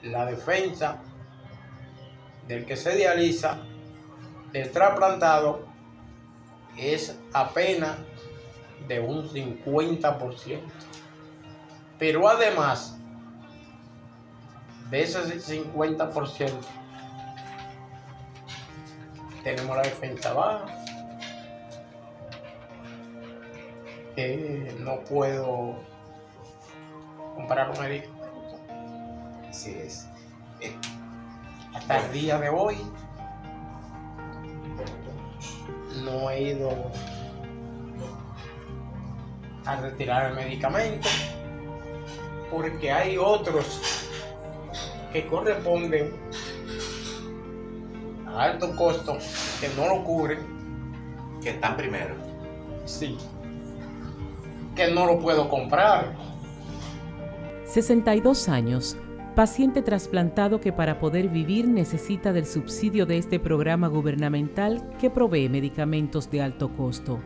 la defensa del que se dializa, del trasplantado, es apenas de un 50%. Pero además de ese 50%, tenemos la defensa baja, que no puedo comprar un medicamento. Así es. Hasta el día de hoy no he ido a retirar el medicamento porque hay otros que corresponden a alto costo que no lo cubren. Que están primero. Sí, que no lo puedo comprar. 62 años, paciente trasplantado que para poder vivir necesita del subsidio de este programa gubernamental que provee medicamentos de alto costo.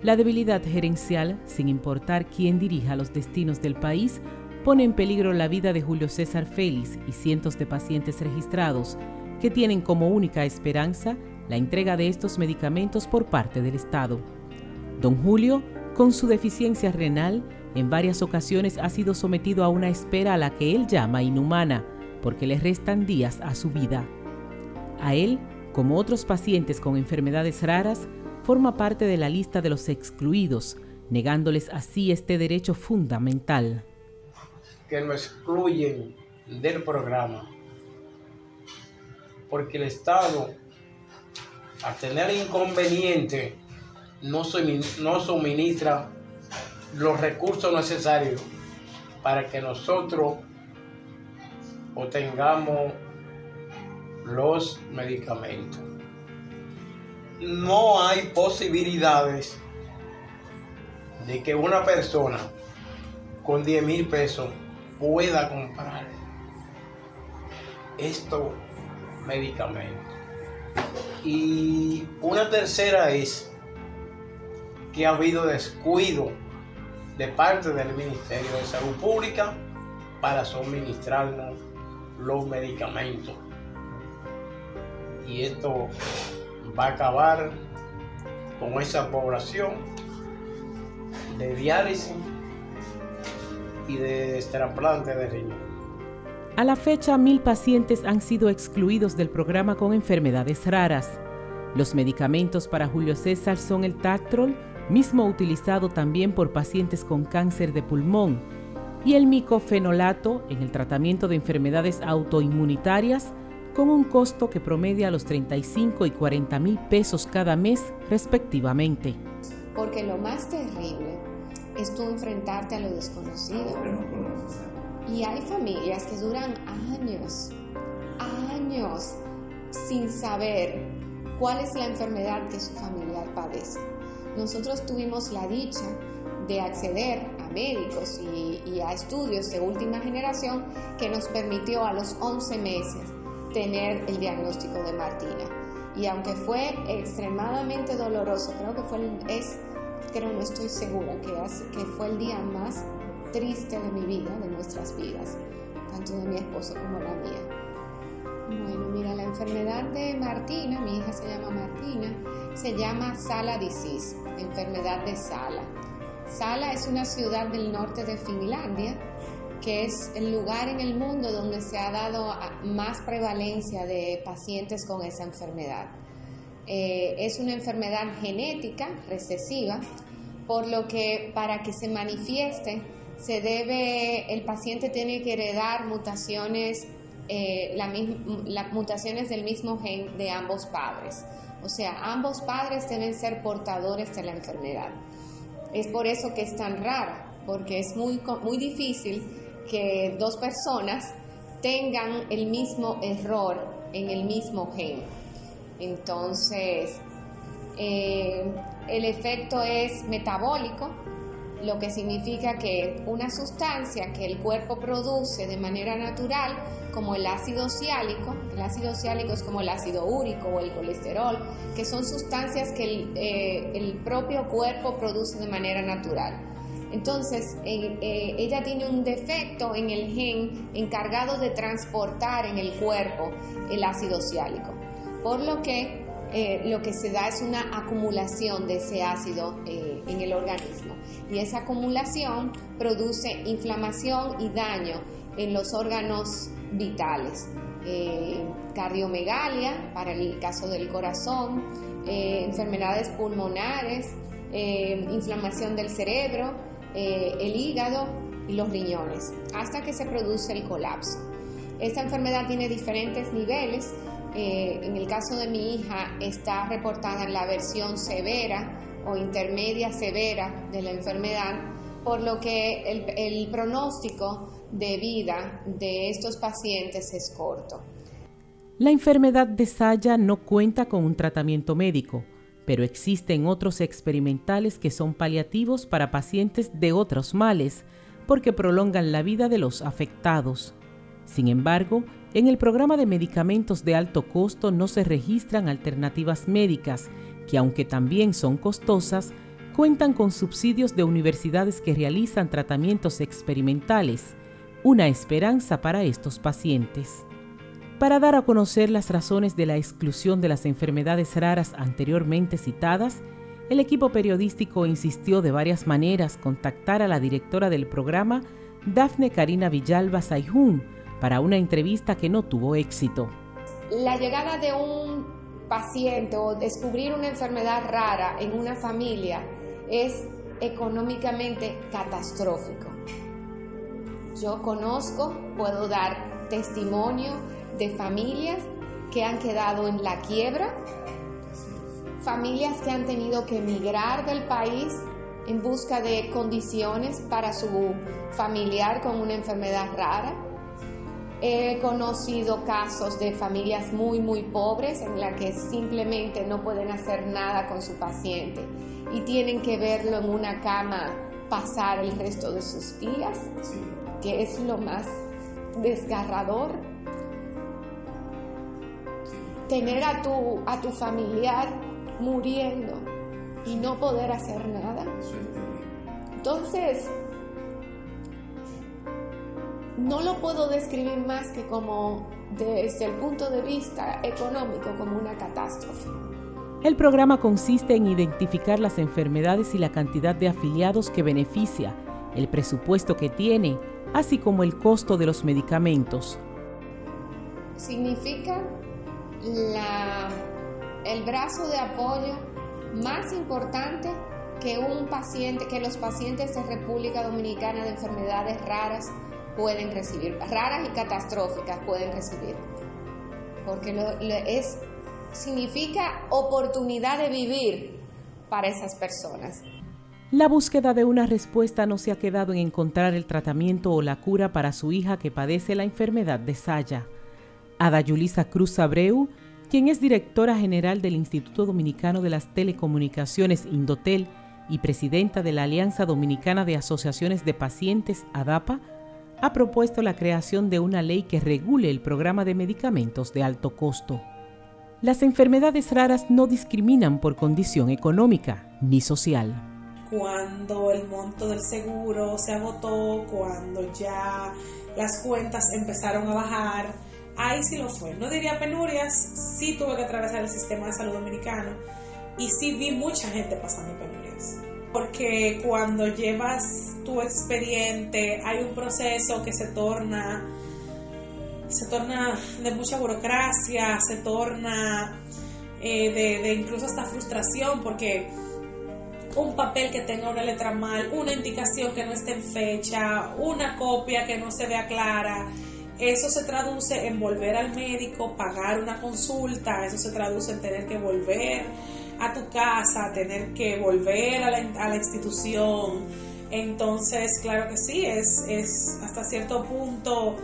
La debilidad gerencial, sin importar quién dirija los destinos del país, pone en peligro la vida de Julio César Félix y cientos de pacientes registrados que tienen como única esperanza la entrega de estos medicamentos por parte del Estado. Don Julio, con su deficiencia renal, en varias ocasiones ha sido sometido a una espera a la que él llama inhumana, porque le restan días a su vida. A él, como otros pacientes con enfermedades raras, forma parte de la lista de los excluidos, negándoles así este derecho fundamental. Que lo excluyen del programa, porque el Estado, al tener inconveniente, no suministra los recursos necesarios para que nosotros obtengamos los medicamentos. No hay posibilidades de que una persona con 10,000 pesos pueda comprar estos medicamentos. Y una tercera es que ha habido descuido de parte del Ministerio de Salud Pública para suministrarnos los medicamentos. Y esto va a acabar con esa población de diálisis y de trasplante de riñón. A la fecha, 1,000 pacientes han sido excluidos del programa con enfermedades raras. Los medicamentos para Julio César son el Tactrol, mismo utilizado también por pacientes con cáncer de pulmón, y el micofenolato en el tratamiento de enfermedades autoinmunitarias, con un costo que promedia los 35 y 40,000 pesos cada mes, respectivamente. Porque lo más terrible es tú enfrentarte a lo desconocido. Y hay familias que duran años sin saber cuál es la enfermedad que su familiar padece. Nosotros tuvimos la dicha de acceder a médicos y a estudios de última generación que nos permitió a los 11 meses tener el diagnóstico de Martina. Y aunque fue extremadamente doloroso, no estoy segura que fue el día más triste de mi vida, de nuestras vidas, tanto de mi esposo como la mía. Bueno, mira, la enfermedad de Martina, mi hija se llama Martina, se llama Sala disease, enfermedad de Sala. Sala es una ciudad del norte de Finlandia, que es el lugar en el mundo donde se ha dado más prevalencia de pacientes con esa enfermedad. Es una enfermedad genética, recesiva, por lo que para que se manifieste, el paciente tiene que heredar mutaciones, las mutaciones del mismo gen de ambos padres. O sea, ambos padres deben ser portadores de la enfermedad. Es por eso que es tan rara, porque es muy difícil que dos personas tengan el mismo error en el mismo gen. Entonces, el efecto es metabólico, lo que significa que una sustancia que el cuerpo produce de manera natural, como el ácido ciálico es como el ácido úrico o el colesterol, que son sustancias que el propio cuerpo produce de manera natural. Entonces, ella tiene un defecto en el gen encargado de transportar en el cuerpo el ácido oxálico, por lo que se da es una acumulación de ese ácido en el organismo, y esa acumulación produce inflamación y daño en los órganos vitales, cardiomegalia para el caso del corazón, enfermedades pulmonares, inflamación del cerebro, el hígado y los riñones, hasta que se produce el colapso. Esta enfermedad tiene diferentes niveles. En el caso de mi hija está reportada en la versión severa o intermedia severa de la enfermedad, por lo que el pronóstico de vida de estos pacientes es corto. La enfermedad de Saya no cuenta con un tratamiento médico, pero existen otros experimentales que son paliativos para pacientes de otros males, porque prolongan la vida de los afectados. Sin embargo, en el programa de medicamentos de alto costo no se registran alternativas médicas, que aunque también son costosas, cuentan con subsidios de universidades que realizan tratamientos experimentales, una esperanza para estos pacientes. Para dar a conocer las razones de la exclusión de las enfermedades raras anteriormente citadas, el equipo periodístico insistió de varias maneras contactar a la directora del programa, Dafne Karina Villalba Sayjun, para una entrevista que no tuvo éxito. La llegada de un paciente o descubrir una enfermedad rara en una familia es económicamente catastrófico. Yo conozco, puedo dar testimonio de familias que han quedado en la quiebra, familias que han tenido que emigrar del país en busca de condiciones para su familiar con una enfermedad rara. He conocido casos de familias muy pobres en las que simplemente no pueden hacer nada con su paciente y tienen que verlo en una cama pasar el resto de sus días, que es lo más desgarrador. Tener a tu familiar muriendo y no poder hacer nada. Entonces, no lo puedo describir más que como, desde el punto de vista económico, como una catástrofe. El programa consiste en identificar las enfermedades y la cantidad de afiliados que beneficia, el presupuesto que tiene, así como el costo de los medicamentos. Significa el brazo de apoyo más importante que los pacientes de República Dominicana de enfermedades raras pueden recibir, raras y catastróficas pueden recibir, porque significa oportunidad de vivir para esas personas. La búsqueda de una respuesta no se ha quedado en encontrar el tratamiento o la cura para su hija que padece la enfermedad de Saya. Ada Yulisa Cruz Abreu, quien es directora general del Instituto Dominicano de las Telecomunicaciones Indotel y presidenta de la Alianza Dominicana de Asociaciones de Pacientes, ADAPA, ha propuesto la creación de una ley que regule el programa de medicamentos de alto costo. Las enfermedades raras no discriminan por condición económica ni social. Cuando el monto del seguro se agotó, cuando ya las cuentas empezaron a bajar, ahí sí lo fue. No diría penurias, sí tuve que atravesar el sistema de salud dominicano y sí vi mucha gente pasando penurias. Porque cuando llevas tu expediente hay un proceso que se torna de mucha burocracia, se torna de incluso hasta frustración, porque un papel que tenga una letra mal, una indicación que no esté en fecha, una copia que no se vea clara, eso se traduce en volver al médico, pagar una consulta, eso se traduce en tener que volver a tu casa, tener que volver a la institución. Entonces, claro que sí, es hasta cierto punto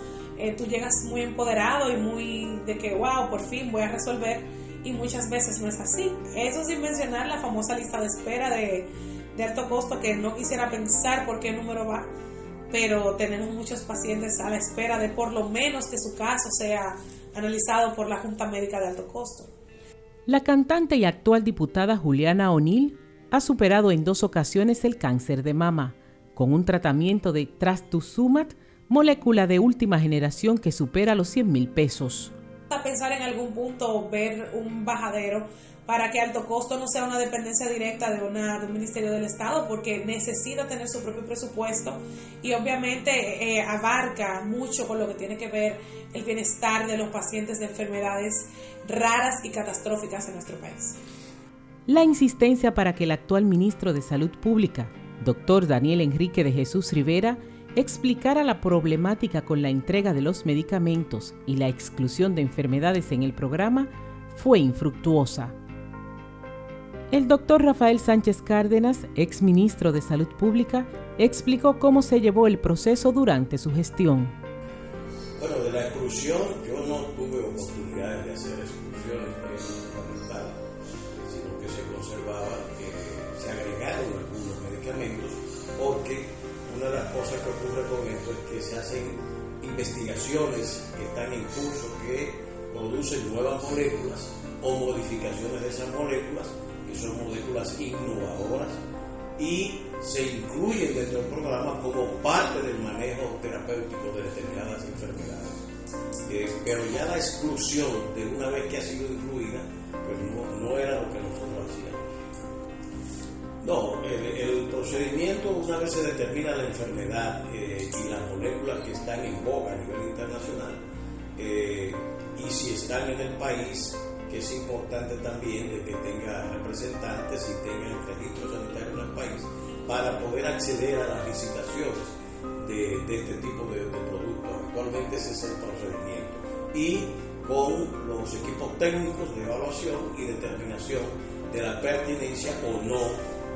tú llegas muy empoderado y muy de que wow, por fin voy a resolver, y muchas veces no es así. Eso sin mencionar la famosa lista de espera de alto costo, que no quisiera pensar por qué número va, pero tenemos muchos pacientes a la espera de por lo menos que su caso sea analizado por la Junta Médica de Alto Costo. La cantante y actual diputada Juliana O'Neill ha superado en 2 ocasiones el cáncer de mama, con un tratamiento de trastuzumab, molécula de última generación que supera los 100,000 pesos. A pensar en algún punto ver un bajadero para que Alto Costo no sea una dependencia directa de un ministerio del Estado, porque necesita tener su propio presupuesto y obviamente abarca mucho con lo que tiene que ver el bienestar de los pacientes de enfermedades raras y catastróficas en nuestro país. La insistencia para que el actual ministro de Salud Pública, doctor Daniel Enrique de Jesús Rivera, explicara la problemática con la entrega de los medicamentos y la exclusión de enfermedades en el programa fue infructuosa. El doctor Rafael Sánchez Cárdenas, exministro de Salud Pública, explicó cómo se llevó el proceso durante su gestión. Bueno, de la exclusión, yo no tuve oportunidades de hacer exclusiones fundamentales, sino que se conservaban, se agregaron algunos medicamentos, porque una de las cosas que ocurre con esto es que se hacen investigaciones que están en curso, que producen nuevas moléculas o modificaciones de esas moléculas, que son moléculas innovadoras, y se incluyen dentro del programa como parte del manejo terapéutico de determinadas enfermedades. Pero ya la exclusión de una vez que ha sido incluida, pues no era lo que nosotros hacíamos. No, el procedimiento, una vez se determina la enfermedad y las moléculas que están en boga a nivel internacional, y si están en el país, que es importante también de que tenga representantes y tenga el registro sanitario en el país para poder acceder a las licitaciones de este tipo de productos. Actualmente ese es el procedimiento. Y con los equipos técnicos de evaluación y determinación de la pertinencia o no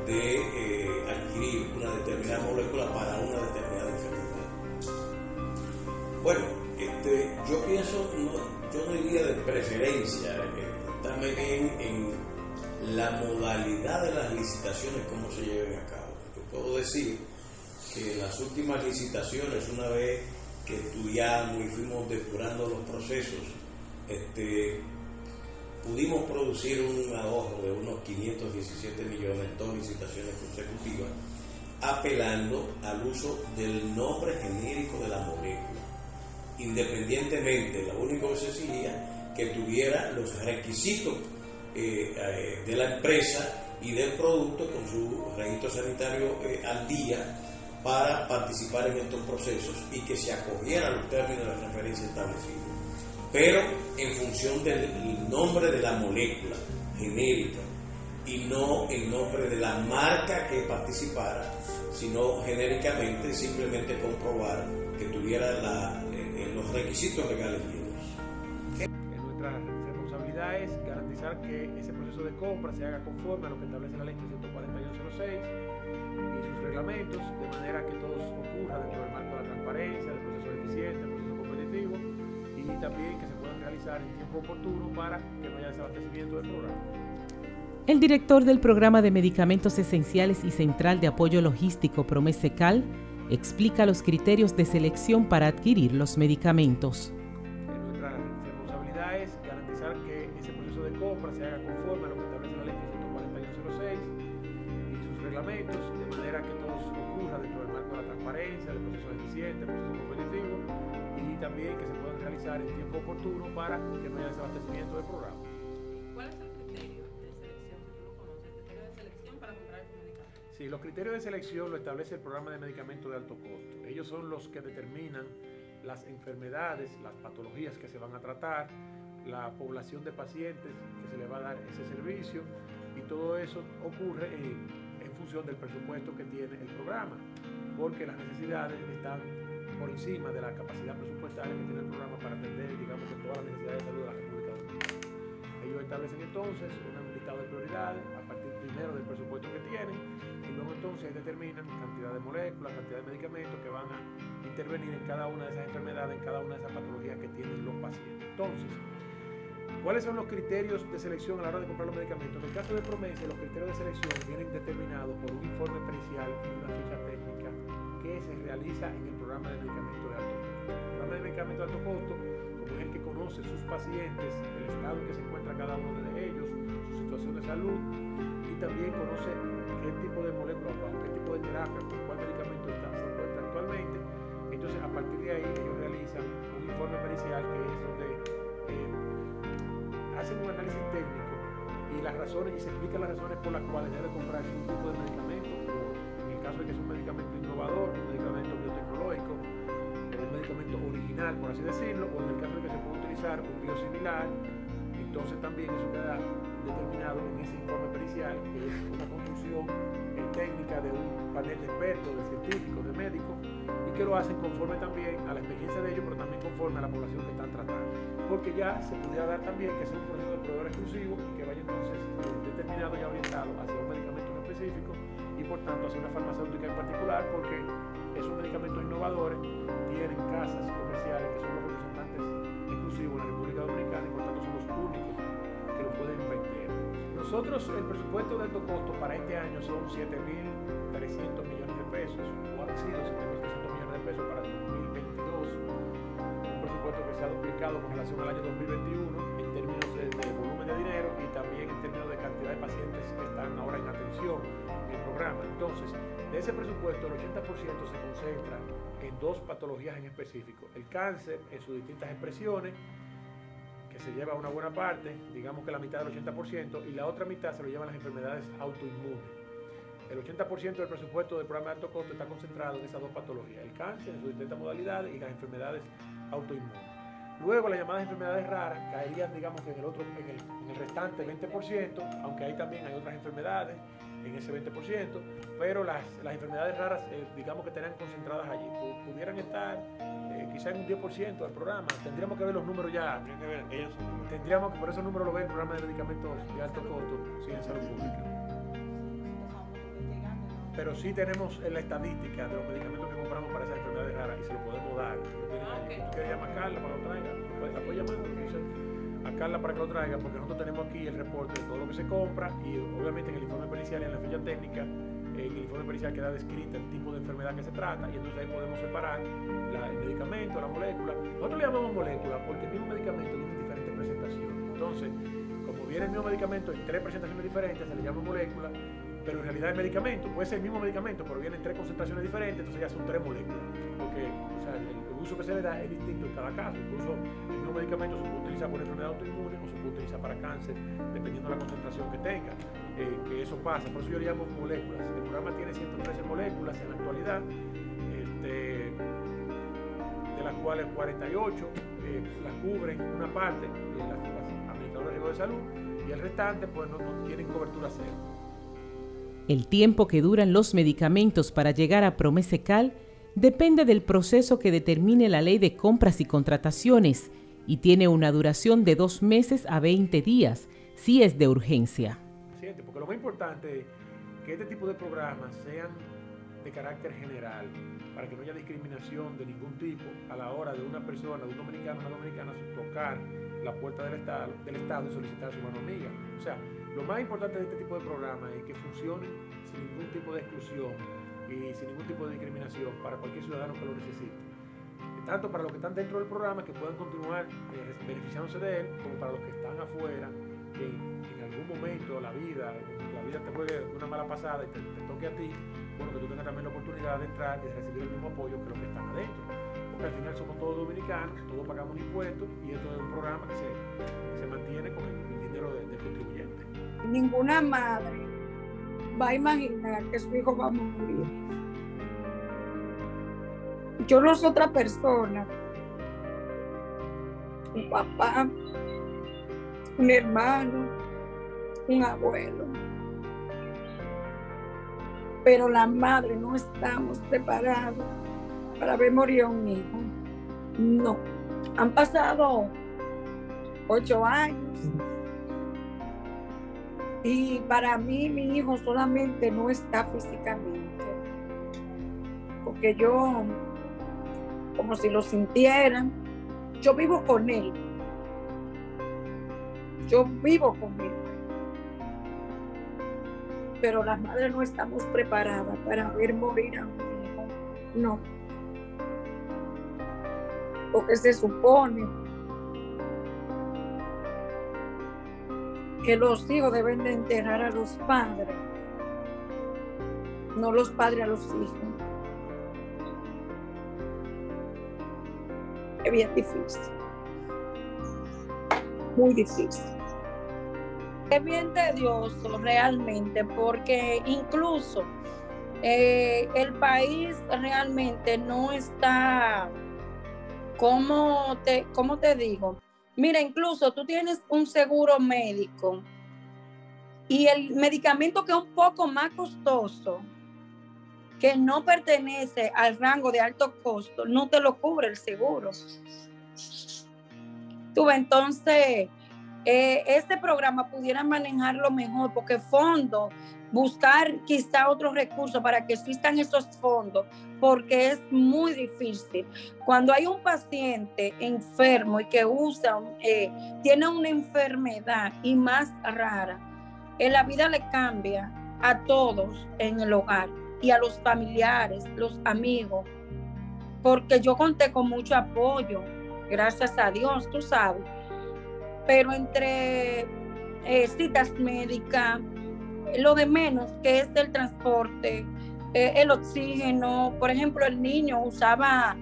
de adquirir una determinada molécula para una determinada enfermedad. Bueno, yo pienso, yo no diría de preferencia, también en la modalidad de las licitaciones, cómo se lleven a cabo. Yo puedo decir que las últimas licitaciones, una vez que estudiamos y fuimos depurando los procesos, pudimos producir un ahorro de unos 517 millones en 2 licitaciones consecutivas, apelando al uso del nombre genérico de la molécula. Independientemente, lo único que se exigía que tuviera los requisitos de la empresa y del producto con su registro sanitario al día para participar en estos procesos y que se acogiera a los términos de referencia establecidos, pero en función del nombre de la molécula genérica y no el nombre de la marca que participara, sino genéricamente simplemente comprobar que tuviera los requisitos legales llenos. Nuestra responsabilidad es garantizar que ese proceso de compra se haga conforme a lo que establece la ley 34106 y sus reglamentos, de manera que todo ocurra dentro del marco de la transparencia, del proceso eficiente, del proceso competitivo, y también que se puedan realizar en tiempo oportuno para que no haya desabastecimiento del programa. El director del Programa de Medicamentos Esenciales y Central de Apoyo Logístico Promesecal explica los criterios de selección para adquirir los medicamentos. Nuestra responsabilidad es garantizar que ese proceso de compra se haga conforme a lo que establece la ley 34106 y sus reglamentos, de manera que todo ocurra dentro del marco de la transparencia, del proceso eficiente, del proceso competitivo, y también que se puedan realizar en tiempo oportuno para que no haya desabastecimiento del programa. ¿Cuál es el criterio de selección que tú lo conoces? ¿El criterio de selección para comprar estos medicamentos? Sí, los criterios de selección lo establece el programa de medicamentos de alto costo. Ellos son los que determinan las enfermedades, las patologías que se van a tratar, la población de pacientes que se le va a dar ese servicio, y todo eso ocurre en función del presupuesto que tiene el programa, porque las necesidades están por encima de la capacidad presupuestaria que tiene el programa para atender, digamos, que todas las necesidades de salud de la República Dominicana. Ellos establecen entonces un listado de prioridades a partir primero del presupuesto que tienen, y luego entonces determinan cantidad de moléculas, cantidad de medicamentos que van a intervenir en cada una de esas enfermedades, en cada una de esas patologías que tienen los pacientes. Entonces, ¿cuáles son los criterios de selección a la hora de comprar los medicamentos? En el caso de Promese, los criterios de selección vienen determinados por un informe pericial y una ficha técnica que se realiza en el programa de medicamentos de alto costo. El programa de medicamentos de alto costo, como es el que conoce conoce sus pacientes, el estado en que se encuentra cada uno de ellos, su situación de salud, y también conoce qué tipo de molécula o qué tipo de terapia, con cuál medicamento se encuentra actualmente. Entonces, a partir de ahí, ellos realizan un informe pericial, que es donde hacen un análisis técnico y las razones, y se explican las razones por las cuales debe comprarse un tipo de medicamento, en el caso de que es un medicamento innovador, un medicamento biotecnológico, un medicamento original, por así decirlo, o en el caso de que se pueda utilizar un biosimilar. Entonces también eso queda determinado en ese informe pericial, que es una construcción técnica de un panel de expertos, de científicos, de médicos, y que lo hacen conforme también a la experiencia de ellos, pero también conforme a la población que están tratando. Porque ya se pudiera dar también que sea un proceso de proveedor exclusivo y que vaya entonces determinado y orientado hacia un medicamento en específico y por tanto hacia una farmacéutica en particular, porque esos medicamentos innovadores tienen casas comerciales que son los representantes exclusivos en la República Dominicana y por tanto son los únicos que lo pueden vender. Nosotros, el presupuesto de alto costo para este año son 7.300 millones de pesos, o han sido 7.300 millones de pesos para el 2022, un presupuesto que se ha duplicado con relación al año 2021 en términos de volumen de dinero y también en términos de cantidad de pacientes que están ahora en atención en el programa. Entonces, de ese presupuesto, el 80% se concentra en dos patologías en específico: el cáncer en sus distintas expresiones, que se lleva una buena parte, digamos que la mitad del 80%, y la otra mitad se lo llevan las enfermedades autoinmunes. El 80% del presupuesto del programa de alto costo está concentrado en esas dos patologías: el cáncer en sus distintas modalidades y las enfermedades autoinmunes. Luego, las llamadas enfermedades raras caerían, digamos que en el restante 20%, aunque ahí también hay otras enfermedades en ese 20%, pero las enfermedades raras, digamos que estarían concentradas allí. Pudieran estar quizá en un 10% del programa. Tendríamos que ver los números ya. Tendríamos que, por esos números lo ve el programa de medicamentos de alto costo, sí, en salud pública. Pero sí tenemos la estadística de los medicamentos que compramos para esas enfermedades raras y se lo podemos dar. ¿Tú quieres llamar a Carla para que lo traiga? ¿La puedes llamar? A Carla para que lo traiga, porque nosotros tenemos aquí el reporte de todo lo que se compra y obviamente en el informe pericial y en la ficha técnica, en el informe pericial queda descrita el tipo de enfermedad que se trata y entonces ahí podemos separar el medicamento, la molécula. Nosotros le llamamos molécula porque el mismo medicamento tiene diferentes presentaciones. Entonces, como viene el mismo medicamento en 3 presentaciones diferentes, se le llama molécula, pero en realidad el medicamento puede ser el mismo medicamento, pero viene en 3 concentraciones diferentes, entonces ya son 3 moléculas. Porque o sea, el uso que se le da es distinto en cada caso. Incluso el mismo medicamento se puede utilizar por enfermedad autoinmune o se puede utilizar para cáncer, dependiendo de la concentración que tenga. Que eso pasa, por eso yo le llamo moléculas. El programa tiene 113 moléculas en la actualidad, de las cuales 48 las cubren una parte de las administradores de riesgo de salud y el restante pues no tienen cobertura cero. El tiempo que duran los medicamentos para llegar a Promesecal depende del proceso que determine la Ley de Compras y Contrataciones y tiene una duración de 2 meses a 20 días, si es de urgencia. Porque lo más importante es que este tipo de programas sean de carácter general, para que no haya discriminación de ningún tipo a la hora de una persona, de un dominicano o una dominicana, tocar la puerta del Estado y solicitar a su mano amiga. O sea, lo más importante de este tipo de programas es que funcionen sin ningún tipo de exclusión y sin ningún tipo de discriminación para cualquier ciudadano que lo necesite. Tanto para los que están dentro del programa, que puedan continuar beneficiándose de él, como para los que están afuera, que en algún momento la vida te juegue una mala pasada y te toque a ti, bueno, que tú tengas también la oportunidad de entrar y de recibir el mismo apoyo que los que están adentro. Porque al final somos todos dominicanos, todos pagamos impuestos y esto es un programa que se mantiene con el dinero del contribuyente. Ninguna madre va a imaginar que su hijo va a morir. Yo no soy otra persona, un papá, un hermano, un abuelo, pero la madre no estamos preparados para ver morir a un hijo. No, han pasado 8 años y para mí mi hijo solamente no está físicamente, porque yo, como si lo sintieran, yo vivo con él. Yo vivo con él. Pero las madres no estamos preparadas para ver morir a un hijo. No. Porque se supone que los hijos deben de enterrar a los padres, no los padres a los hijos. Es bien difícil, muy difícil. Es bien tedioso realmente, porque incluso el país realmente no está, ¿cómo te digo? Mira, incluso tú tienes un seguro médico y el medicamento que es un poco más costoso, que no pertenece al rango de alto costo, no te lo cubre el seguro. Entonces, este programa pudiera manejarlo mejor, porque fondos, buscar quizá otros recursos para que existan esos fondos, porque es muy difícil. Cuando hay un paciente enfermo y que tiene una enfermedad y más rara, en la vida le cambia a todos en el hogar y a los familiares, los amigos, porque yo conté con mucho apoyo, gracias a Dios, tú sabes, pero entre citas médicas, lo de menos, que es el transporte, el oxígeno. Por ejemplo, el niño usaba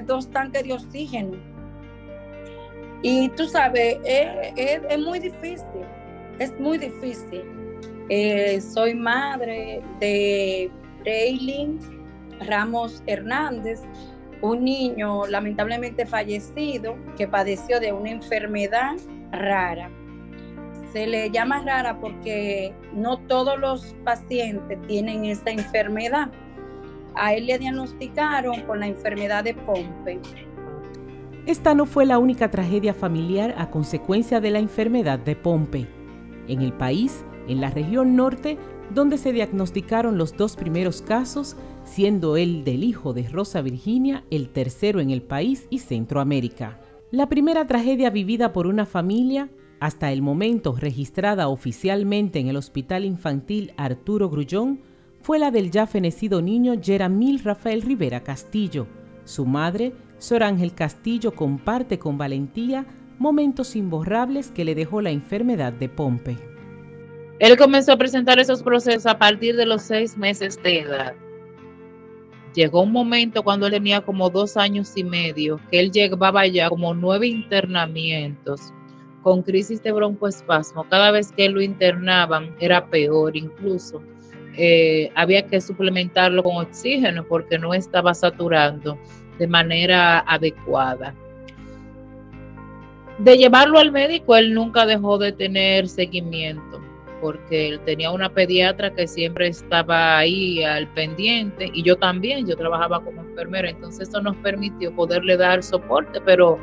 2 tanques de oxígeno. Y tú sabes, es muy difícil, es muy difícil. Soy madre de Braylin Ramos Hernández, un niño lamentablemente fallecido que padeció de una enfermedad rara. Se le llama rara porque no todos los pacientes tienen esta enfermedad. A él le diagnosticaron con la enfermedad de Pompe. Esta no fue la única tragedia familiar a consecuencia de la enfermedad de Pompe. En el país, en la región norte, donde se diagnosticaron los 2 primeros casos, siendo el del hijo de Rosa Virginia el tercero en el país y Centroamérica. La primera tragedia vivida por una familia, hasta el momento registrada oficialmente en el Hospital Infantil Arturo Grullón, fue la del ya fenecido niño Yeramil Rafael Rivera Castillo. Su madre, Sor Ángel Castillo, comparte con valentía momentos imborrables que le dejó la enfermedad de Pompe. Él comenzó a presentar esos procesos a partir de los 6 meses de edad. Llegó un momento cuando él tenía como 2 años y medio, que él llevaba ya como 9 internamientos con crisis de broncoespasmo. Cada vez que lo internaban era peor, incluso había que suplementarlo con oxígeno porque no estaba saturando de manera adecuada. De llevarlo al médico, él nunca dejó de tener seguimiento, porque él tenía una pediatra que siempre estaba ahí al pendiente, y yo también, yo trabajaba como enfermera, entonces eso nos permitió poderle dar soporte, pero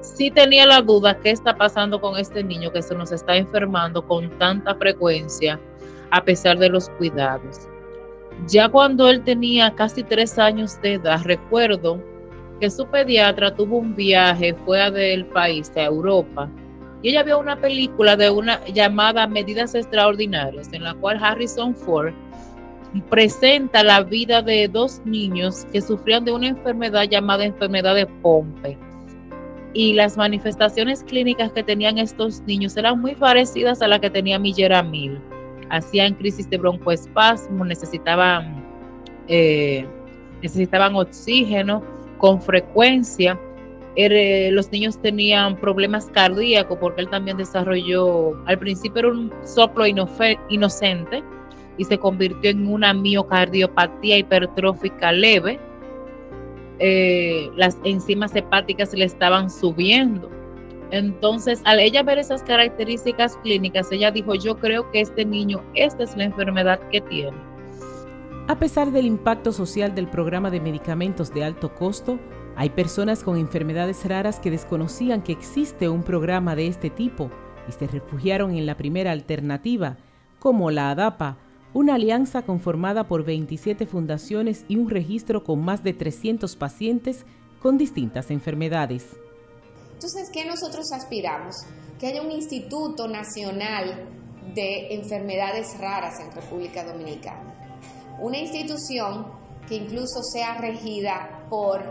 sí tenía la duda, ¿qué está pasando con este niño que se nos está enfermando con tanta frecuencia a pesar de los cuidados? Ya cuando él tenía casi 3 años de edad, recuerdo que su pediatra tuvo un viaje fuera del país, a Europa, y ella vio una película de una llamada Medidas Extraordinarias, en la cual Harrison Ford presenta la vida de 2 niños que sufrían de una enfermedad llamada enfermedad de Pompe. Y las manifestaciones clínicas que tenían estos niños eran muy parecidas a las que tenía mi Yeramil. Hacían crisis de broncoespasmo, necesitaban oxígeno con frecuencia. Los niños tenían problemas cardíacos porque él también desarrolló, al principio era un soplo inocente y se convirtió en una miocardiopatía hipertrófica leve. Las enzimas hepáticas le estaban subiendo. Entonces, al ella ver esas características clínicas, ella dijo, yo creo que este niño, esta es la enfermedad que tiene. A pesar del impacto social del programa de medicamentos de alto costo, hay personas con enfermedades raras que desconocían que existe un programa de este tipo y se refugiaron en la primera alternativa, como la ADAPA, una alianza conformada por 27 fundaciones y un registro con más de 300 pacientes con distintas enfermedades. Entonces, ¿qué nosotros aspiramos? Que haya un Instituto Nacional de Enfermedades Raras en República Dominicana. Una institución que incluso sea regida por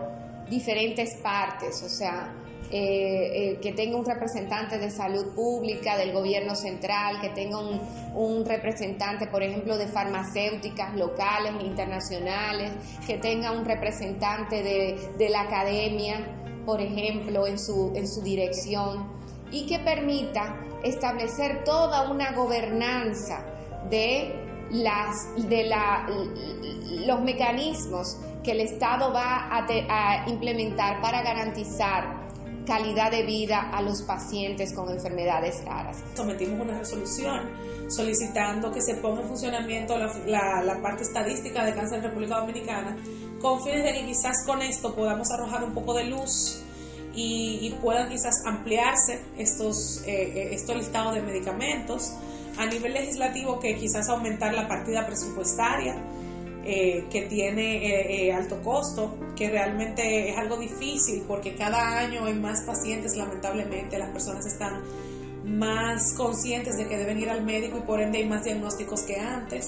diferentes partes, o sea, que tenga un representante de salud pública del gobierno central, que tenga un representante, por ejemplo, de farmacéuticas locales e internacionales, que tenga un representante de la academia, por ejemplo, en su dirección, y que permita establecer toda una gobernanza de los mecanismos que el Estado va a implementar para garantizar calidad de vida a los pacientes con enfermedades raras. Sometimos una resolución solicitando que se ponga en funcionamiento la parte estadística de cáncer en República Dominicana, con fines de que quizás con esto podamos arrojar un poco de luz y puedan quizás ampliarse estos listados de medicamentos. A nivel legislativo, que quizás aumentar la partida presupuestaria que tiene alto costo, que realmente es algo difícil porque cada año hay más pacientes, lamentablemente las personas están más conscientes de que deben ir al médico y por ende hay más diagnósticos que antes.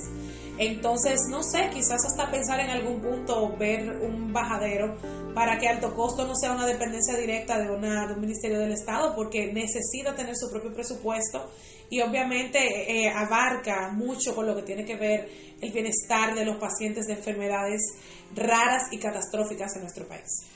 Entonces, no sé, quizás hasta pensar en algún punto ver un bajadero para que alto costo no sea una dependencia directa de un ministerio del Estado, porque necesita tener su propio presupuesto y obviamente abarca mucho con lo que tiene que ver el bienestar de los pacientes de enfermedades raras y catastróficas en nuestro país.